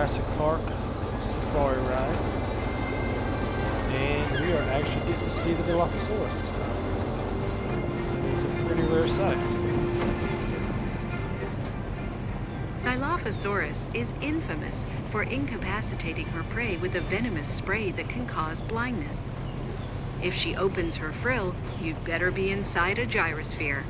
Jurassic Park safari ride. And we are actually getting to see the Dilophosaurus this time. It's a pretty rare sight. Dilophosaurus is infamous for incapacitating her prey with a venomous spray that can cause blindness. If she opens her frill, you'd better be inside a gyrosphere.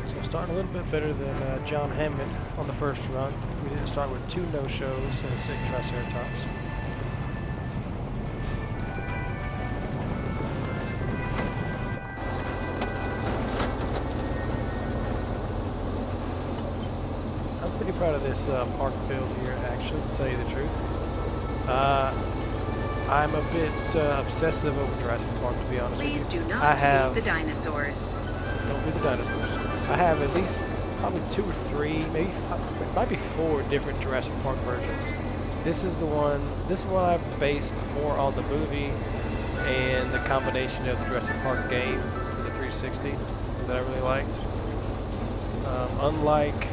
So starting a little bit better than John Hammond on the first run. We didn't start with 2 no-shows and a sick Triceratops. Pretty proud of this park build here, actually, to tell you the truth. I'm a bit obsessive over Jurassic Park, to be honest with you. Please do not feed the dinosaurs. Don't feed the dinosaurs. I have at least probably 2 or 3, maybe it might be 4 different Jurassic Park versions. This is the one. This one I based more on the movie and the combination of the Jurassic Park game for the 360 that I really liked. Unlike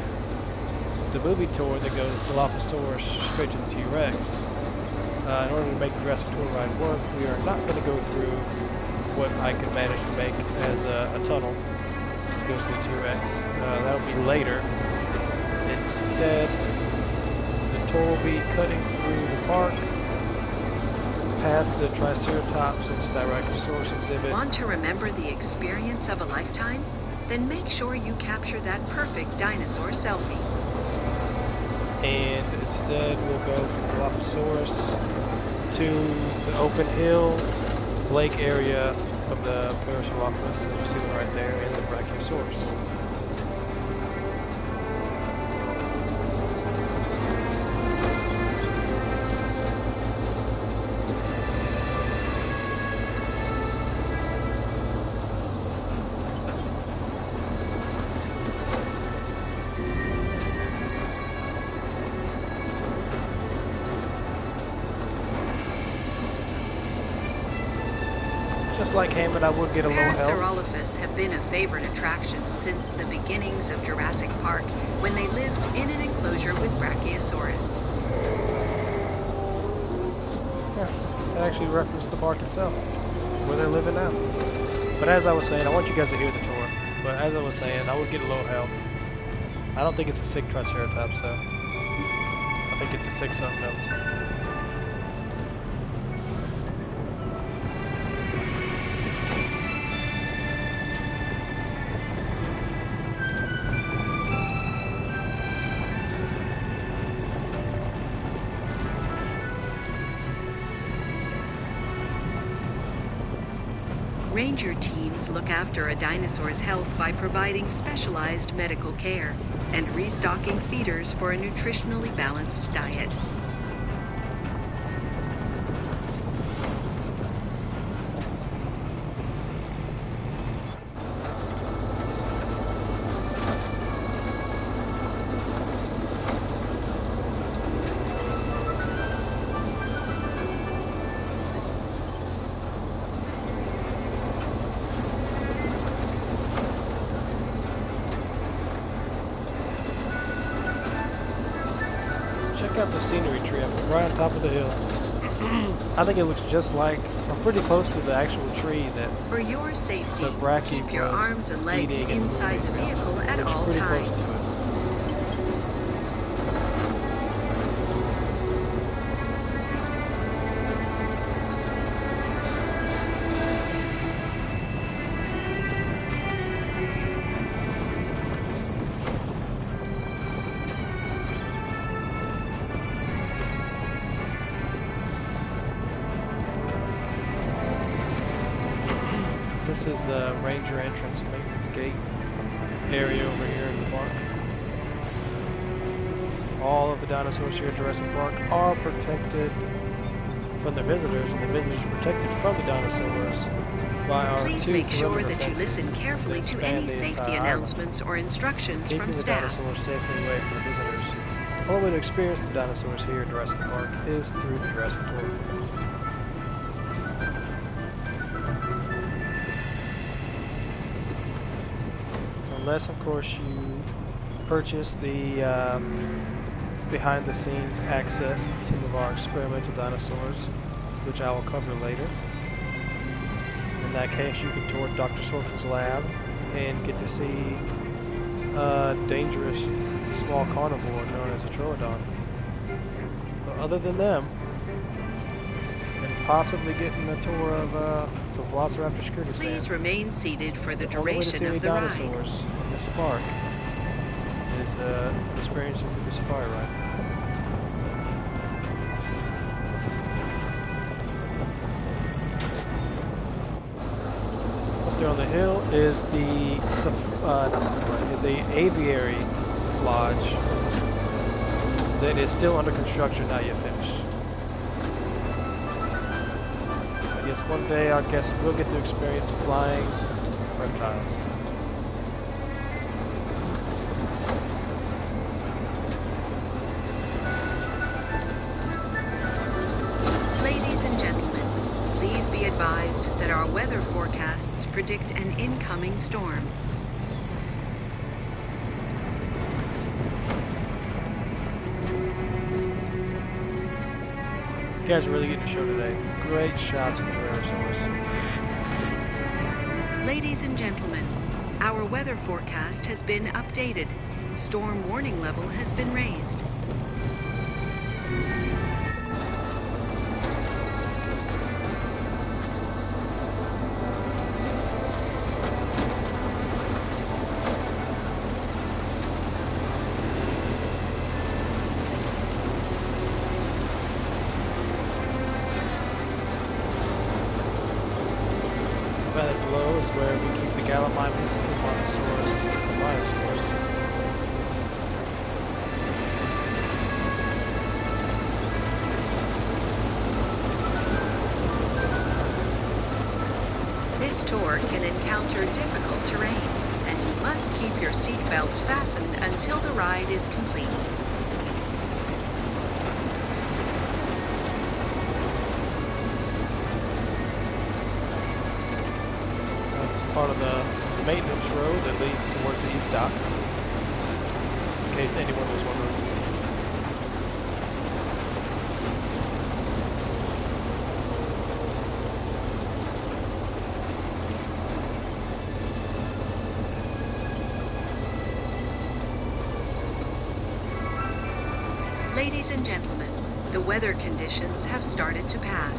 the movie tour that goes Dilophosaurus straight to the T-Rex. In order to make the Jurassic Tour ride work, we are not going to go through what I could manage to make as a tunnel to go to the T-Rex. That'll be later. Instead, the tour will be cutting through the park, past the Triceratops and Styracosaurus exhibit. Want to remember the experience of a lifetime? Then make sure you capture that perfect dinosaur selfie. And instead we'll go from Dilophosaurus to the open hill lake area of the Parasaurolophus, as you see them right there, and the Brachiosaurus. Just like Hammond, I would get a low health. Parasaurolophus have been a favorite attraction since the beginnings of Jurassic Park, when they lived in an enclosure with Brachiosaurus. Yeah, that actually referenced the park itself, where they're living now. But as I was saying, I want you guys to hear the tour. But as I was saying, I would get a low health. I don't think it's a sick Triceratops, though. I think it's a sick something else. Ranger teams look after a dinosaur's health by providing specialized medical care and restocking feeders for a nutritionally balanced diet. Check out the scenery tree up right on top of the hill. I think it looks just like, or pretty close to the actual tree that For your safety, the brachie keep your was arms and legs eating and inside the moving around. vehicle at Looks all pretty times. close to it. This is the ranger entrance and maintenance gate area over here in the park. All of the dinosaurs here at Jurassic Park are protected from the visitors, and the visitors are protected from the dinosaurs by our Please 2 make sure perimeter that you fences listen carefully that to span any the safety entire island, announcements or instructions keeping from the staff. dinosaurs safely away from the visitors. The only way to experience the dinosaurs here at Jurassic Park is through the Jurassic Tour. Unless, of course, you purchase the behind-the-scenes access to some of our experimental dinosaurs, which I will cover later. In that case, you can tour Dr. Sorkin's lab and get to see a dangerous small carnivore known as a troodon. But other than them, and possibly getting a tour of the Velociraptor security plant. Please remain seated for the The only way to see duration any of the ride. dinosaurs in this park is experiencing through the safari ride. Up there on the hill is the aviary lodge that is still under construction, not yet finished. I guess one day our guests will get to experience flying reptiles. Ladies and gentlemen, please be advised that our weather forecasts predict an incoming storm. You guys are really getting the show today. Great shots of the Tyrannosaurus. Ladies and gentlemen, our weather forecast has been updated. Storm warning level has been raised. That below is where we keep the Gallimimus, the Monosaurus, the Myosaurus. This tour can encounter difficult terrain, and you must keep your seatbelt fastened until the ride is complete. It's part of the maintenance road that leads towards the east dock, in case anyone was wondering. Ladies and gentlemen, the weather conditions have started to pass.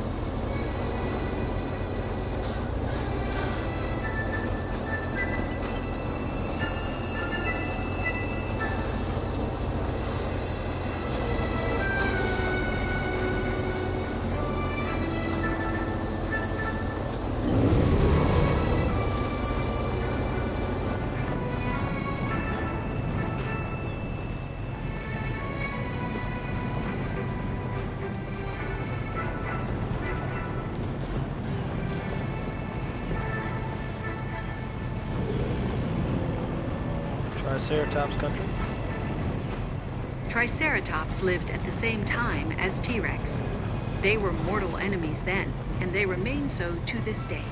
Triceratops country. Triceratops lived at the same time as T-Rex. They were mortal enemies then, and they remain so to this day.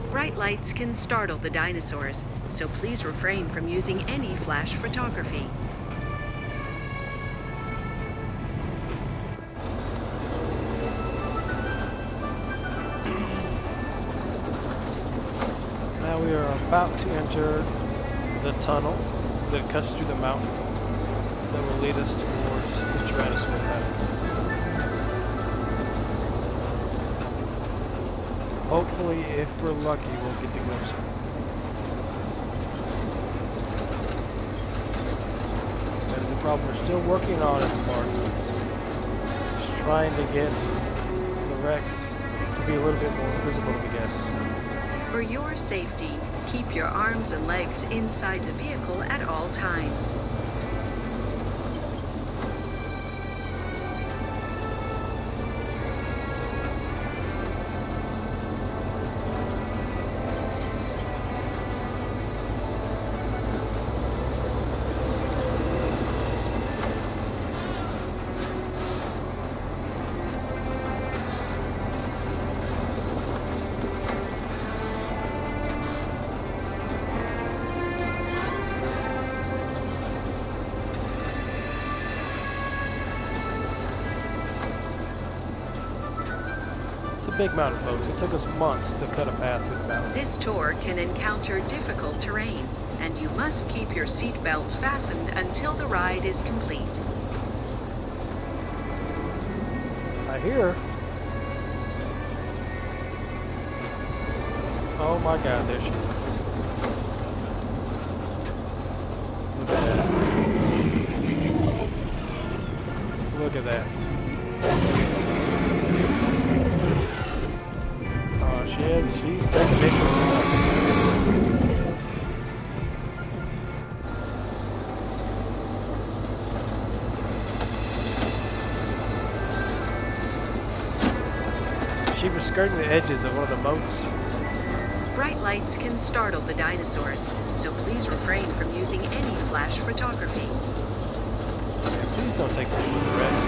Bright lights can startle the dinosaurs, so please refrain from using any flash photography. Now we are about to enter the tunnel that cuts through the mountain that will lead us towards the Tyrannosaur pattern. Hopefully, if we're lucky, we'll get to glimpse it. That is a problem we're still working on in the park. Just trying to get the Rex to be a little bit more visible to the guests. For your safety, keep your arms and legs inside the vehicle at all times. Big mountain, folks. It took us months to cut a path through the mountain. This tour can encounter difficult terrain, and you must keep your seat belts fastened until the ride is complete. I hear. Oh my God, there she is. Look at that. Look at that. She's taking pictures of us. She was skirting the edges of one of the moats. Bright lights can startle the dinosaurs, so please refrain from using any flash photography. Yeah, please don't take pictures of the Rex.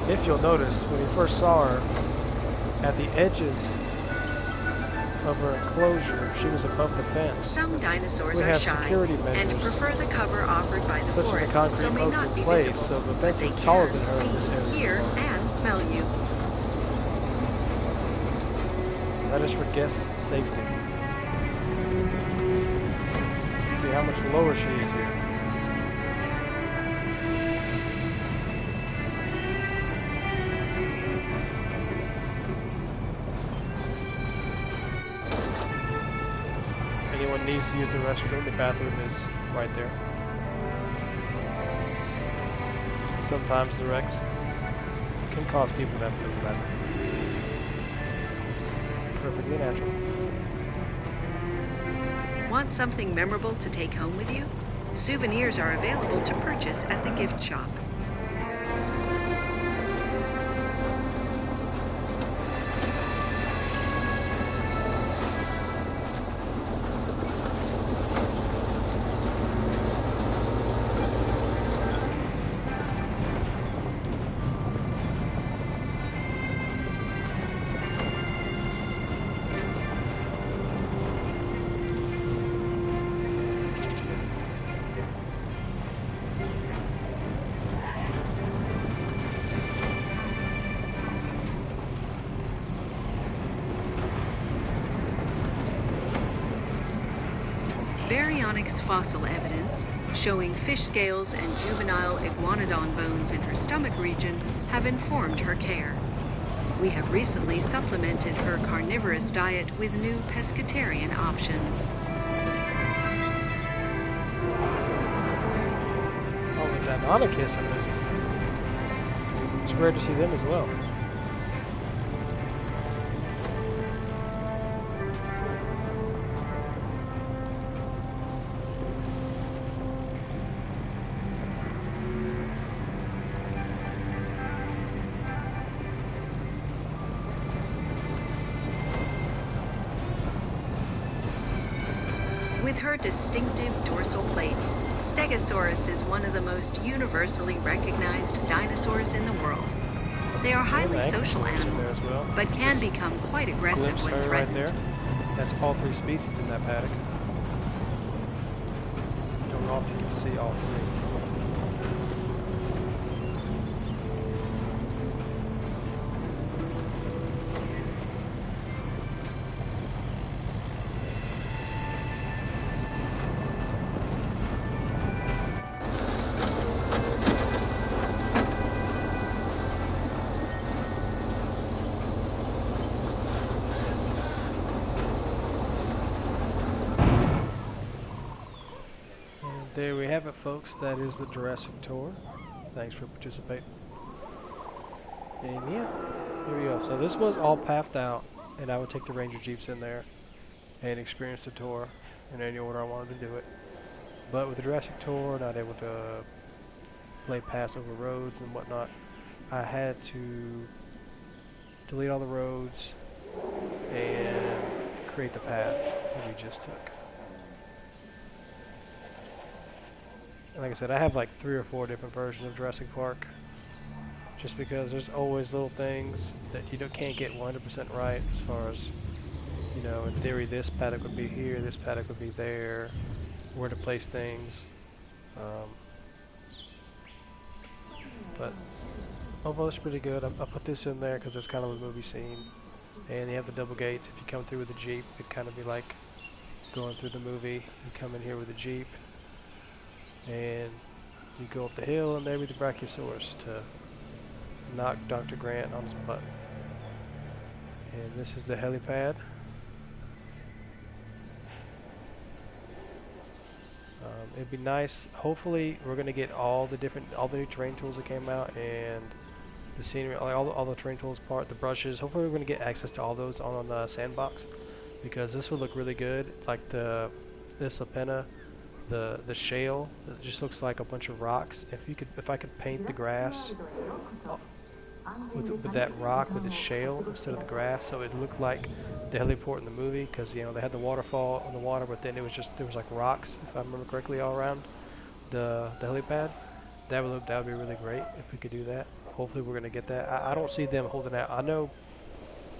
If you'll notice, when we first saw her, at the edges of her enclosure, she was above the fence. Some dinosaurs We are have shy security and measures, prefer the cover offered by the such as forest, the concrete so may moats not in be place, visible, so the but fence they is taller can than her in this see, area. hear, and smell you. That is for guest safety. See how much lower she is here. Anyone needs to use the restroom, the bathroom is right there. Sometimes the Rex can cause people to have to go to the bathroom. Perfectly natural. Want something memorable to take home with you? Souvenirs are available to purchase at the gift shop. Baryonyx fossil evidence showing fish scales and juvenile iguanodon bones in her stomach region have informed her care. We have recently supplemented her carnivorous diet with new pescatarian options. Oh, the Deinonychus are missing. It's rare to see them as well. With her distinctive dorsal plates, Stegosaurus is one of the most universally recognized dinosaurs in the world. They are highly social animals, but can become quite aggressive Glimpse when her right threatened. there. That's all three species in that paddock. Don't often get to see all three. have it, folks. That is the Jurassic tour. Thanks for participating. And yeah, here we go. So this was all pathed out, and I would take the Ranger Jeeps in there and experience the tour in any order I wanted to do it. But with the Jurassic tour, not able to play paths over roads and whatnot, I had to delete all the roads and create the path that we just took. And like I said, I have like 3 or 4 different versions of Jurassic Park, just because there's always little things that you can't get 100% right, as far as, you know, in theory this paddock would be here, this paddock would be there, where to place things. But overall it's pretty good. I put this in there because it's kind of a movie scene. And you have the double gates. If you come through with a Jeep, it'd kind of be like going through the movie. You come in here with a Jeep, and you go up the hill, and there with the Brachiosaurus to knock Dr. Grant on his butt. And this is the helipad. It'd be nice. Hopefully, we're gonna get all the new terrain tools that came out, and the scenery, like all the terrain tools part, the brushes. Hopefully, we're gonna get access to all those on the sandbox, because this would look really good. Like this Lapena, the shale, it just looks like a bunch of rocks. If I could paint the grass with that rock with the shale instead of the grass, so it looked like the heliport in the movie, because you know they had the waterfall in the water, but then there was like rocks, if I remember correctly, all around the helipad. That would be really great if we could do that. Hopefully we're gonna get that. I don't see them holding out. I know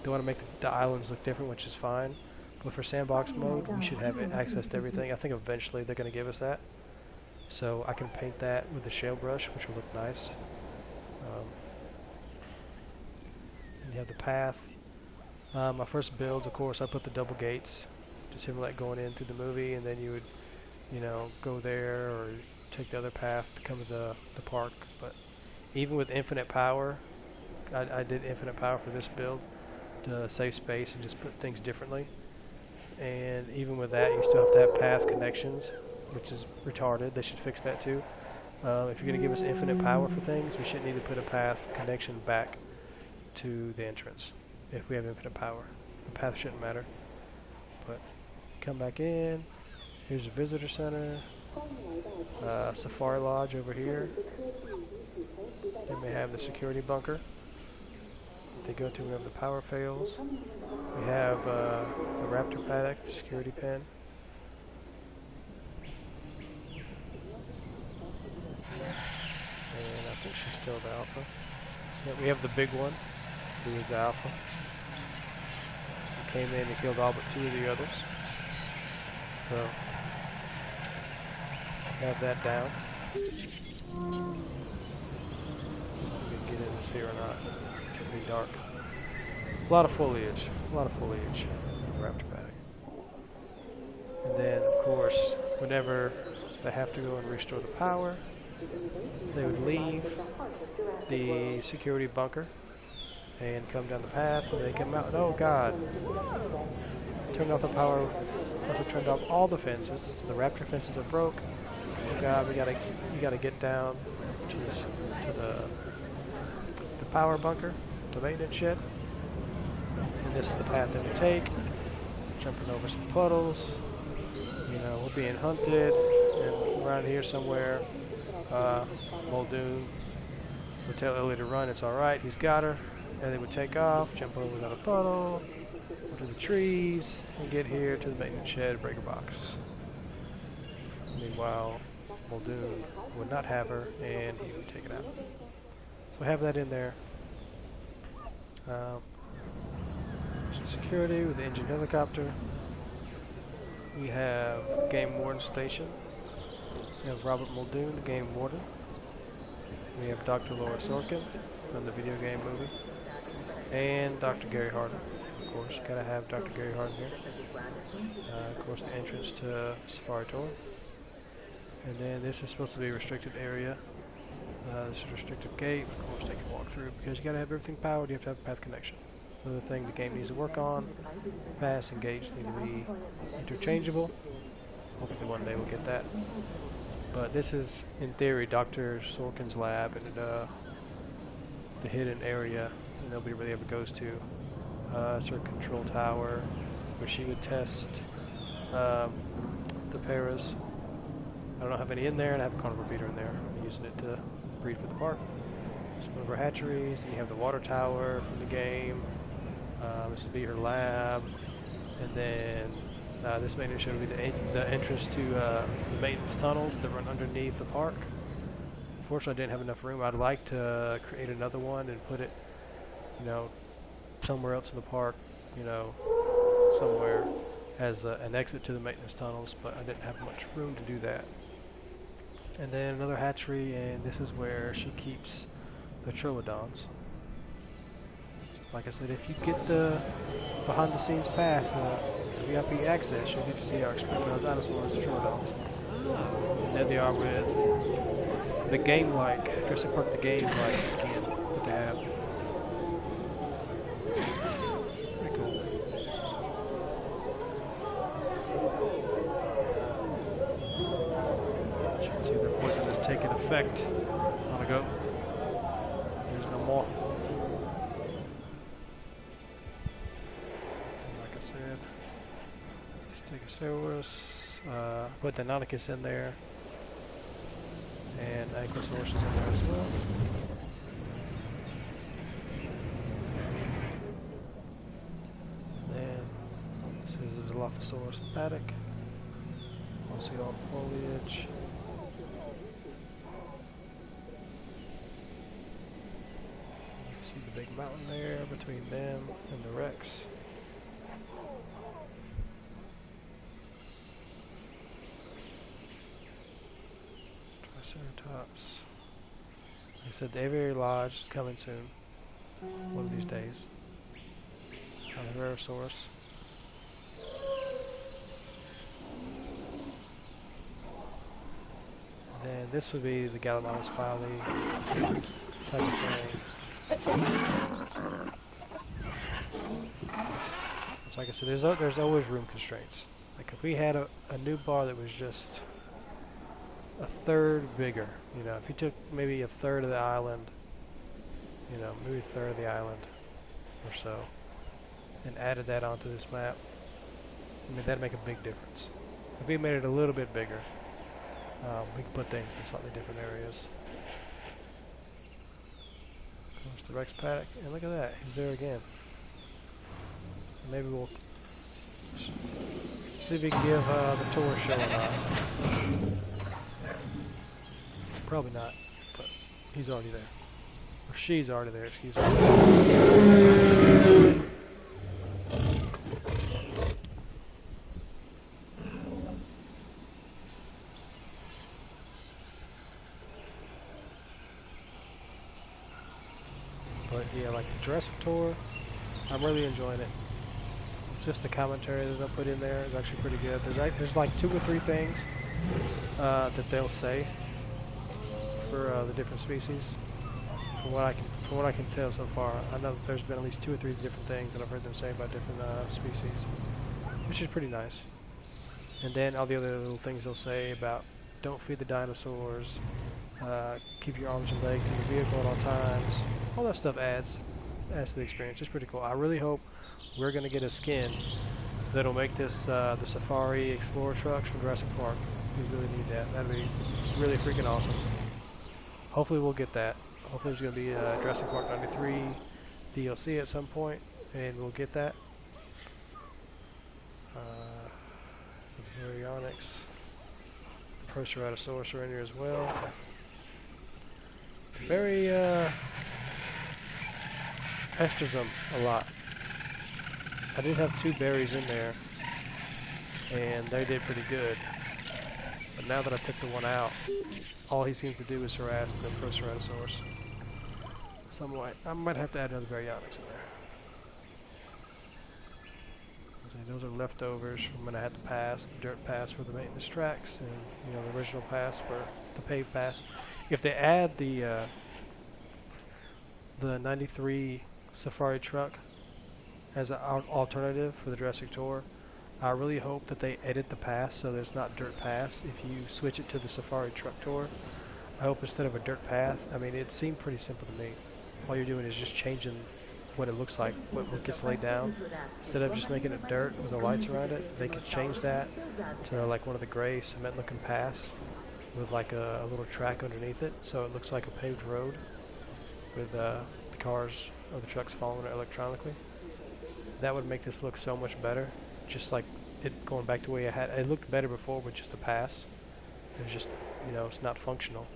they want to make the islands look different, which is fine, but for sandbox mode we should have access to everything. I think eventually they're gonna give us that, so I can paint that with the shale brush, which will look nice. And you have the path. My first builds, of course, I put the double gates to simulate going in through the movie, and then you would, you know, go there or take the other path to come to the park. But even with infinite power, I did infinite power for this build to save space and just put things differently. And even with that, you still have to have path connections, which is retarded. They should fix that too. If you're going to give us infinite power for things, we shouldn't need to put a path connection back to the entrance. If we have infinite power, the path shouldn't matter. But come back in. Here's the visitor center. Safari Lodge over here. Then we have the security bunker they go to whenever the power fails. We have the raptor paddock, the security pen. And I think she's still the alpha. Yeah, we have the big one, who is the alpha. Came in and killed all but 2 of the others. So, have that down. We can get in this here or not. It'll be dark. A lot of foliage. Raptor paddock. And then, of course, whenever they have to go and restore the power, they would leave the security bunker and come down the path, and they come out, and oh god, turned off the power, also turned off all the fences, so the raptor fences are broke. Oh god, we gotta get down to the power bunker, the maintenance shed, and this is the path that we take, jumping over some puddles, you know, we're being hunted, and around here somewhere, Muldoon would tell Ellie to run, it's alright, he's got her. And they would take off, jump over another puddle, to the trees, and get here to the maintenance shed, breaker box. Meanwhile, Muldoon would not have her, and he would take it out. So I have that in there. Security with the engine helicopter. We have the Game Warden Station. We have Robert Muldoon, the Game Warden. We have Dr. Laura Sorkin from the video game movie. And Dr. Gary Hardin. Of course, you gotta have Dr. Gary Hardin here. Of course, the entrance to Safari Tour. And then this is supposed to be a restricted area. This is a restricted gate. Of course, they can walk through because you gotta have everything powered. You have to have a path connection. Another thing the game needs to work on: pass and gates need to be interchangeable. Hopefully, one day we'll get that. But this is, in theory, Dr. Sorkin's lab and the hidden area that nobody really ever goes to. It's her control tower where she would test the paras. I don't have any in there, and I have a carnivore breeder in there. I'm using it to breed for the park. It's one of her hatcheries, and you have the water tower from the game. This would be her lab, and then this maintenance show would be the entrance to the maintenance tunnels that run underneath the park. Unfortunately, I didn't have enough room. I'd like to create another one and put it, somewhere else in the park, somewhere as an exit to the maintenance tunnels, but I didn't have much room to do that. And then another hatchery, and this is where she keeps the troodons. Like I said, if you get the behind the scenes pass, VIP access, you'll get to see our experimental dinosaurs, the troodons. And there they are with the game-like, Jurassic Park the game-like skin that they have. Pretty cool. As you can see, their poison is taking effect on a goat. There's no more. Like I said, Stegosaurus, put Deinonychus in there, and Ankylosaurus is in there as well. And then this is the Dilophosaurus paddock. We'll see all the foliage. See the big mountain there between them and the Rex. Triceratops. Like I said, the Aviary Lodge is coming soon. One of these days. Tyrannosaurus. And this would be the Gallimimus Filey type of thing. Like I said, there's always room constraints. Like if we had a new bar that was just a third bigger, if you took maybe a third of the island, maybe a third of the island or so, and added that onto this map, that'd make a big difference. If we made it a little bit bigger, we could put things in slightly different areas. There's the Rex paddock, and look at that, he's there again. Maybe we'll see if we can give the tour show or not. Probably not, but he's already there. Or she's already there, excuse me. But yeah, like the Jurassic tour, I'm really enjoying it. Just the commentary that they'll put in there is actually pretty good. There's like 2 or 3 things that they'll say for the different species. From what I can tell so far, I know that there's been at least 2 or 3 different things that I've heard them say about different species, which is pretty nice. And then all the other little things they'll say about don't feed the dinosaurs, keep your arms and legs in your vehicle at all times. All that stuff adds to the experience. It's pretty cool. I really hope we're going to get a skin that'll make this the Safari Explorer trucks from Jurassic Park. We really need that. That'd be really freaking awesome. Hopefully we'll get that. Hopefully there's going to be a Jurassic Park 93 DLC at some point, and we'll get that. Some Baryonyx. Proceratosaurus are in here as well. Very pesters them a lot. I did have 2 berries in there, and they did pretty good. But now that I took the one out, all he seems to do is harass the Proceratosaurus. So I might have to add another Baryonyx in there. Those are leftovers from when I had to pass the dirt pass for the maintenance tracks, and the original pass for the paved pass. If they add the 93 Safari truck as an alternative for the Jurassic Tour, I really hope that they edit the pass so there's not dirt pass if you switch it to the Safari Truck Tour. I hope instead of a dirt path, I mean, it seemed pretty simple to me. All you're doing is just changing what it looks like, what gets laid down. Instead of just making it dirt with the lights around it, they could change that to like one of the gray cement looking paths with like a little track underneath it, so it looks like a paved road with the cars or the trucks following it electronically. That would make this look so much better, just like it going back to where it looked better before with just a pass. It was just, you know, it's not functional.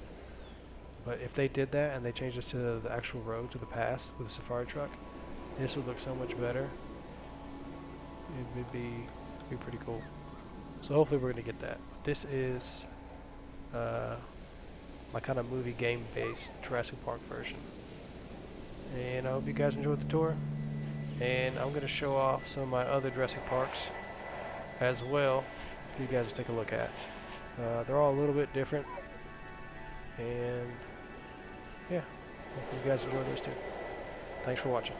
But if they did that and they changed this to the actual road, to the pass with a safari truck, this would look so much better. It would be pretty cool. So hopefully we're going to get that. This is my kind of movie game based Jurassic Park version. And I hope you guys enjoyed the tour. And I'm going to show off some of my other Jurassic Parks as well for you guys to take a look at. They're all a little bit different. And yeah, hope you guys enjoy this too. Thanks for watching.